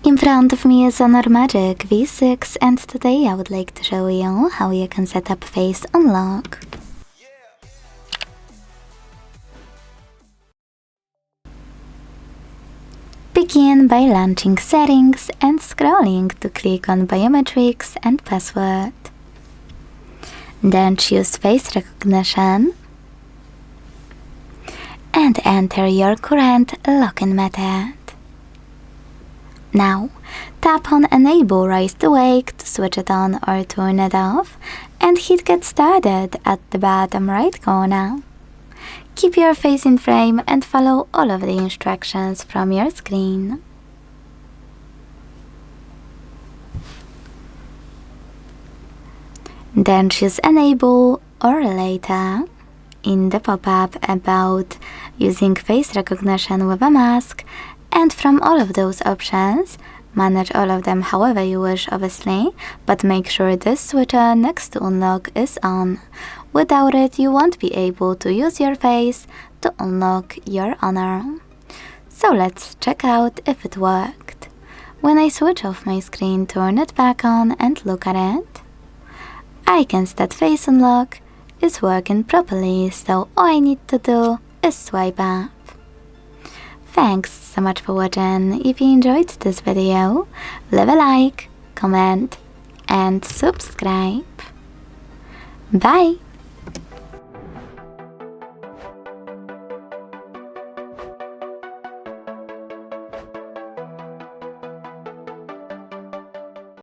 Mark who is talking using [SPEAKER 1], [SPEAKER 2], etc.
[SPEAKER 1] In front of me is Honor Magic V6, and today I would like to show you how you can set up face unlock. Begin by launching Settings and scrolling to click on Biometrics and Password. Then choose Face Recognition and enter your current login method. Now, tap on Enable Raise to Wake to switch it on or turn it off, and hit Get Started at the bottom right corner. Keep your face in frame and follow all of the instructions from your screen. Then choose Enable or Later. In the pop-up about using face recognition with a mask, and from all of those options, manage all of them however you wish obviously, but make sure this switcher next to unlock is on. Without it you won't be able to use your face to unlock your Honor. So let's check out if it worked. When I switch off my screen, turn it back on and look at it, I can see that face unlock is working properly, so all I need to do is swipe up. Thanks so much for watching. If you enjoyed this video, leave a like, comment and subscribe. Bye!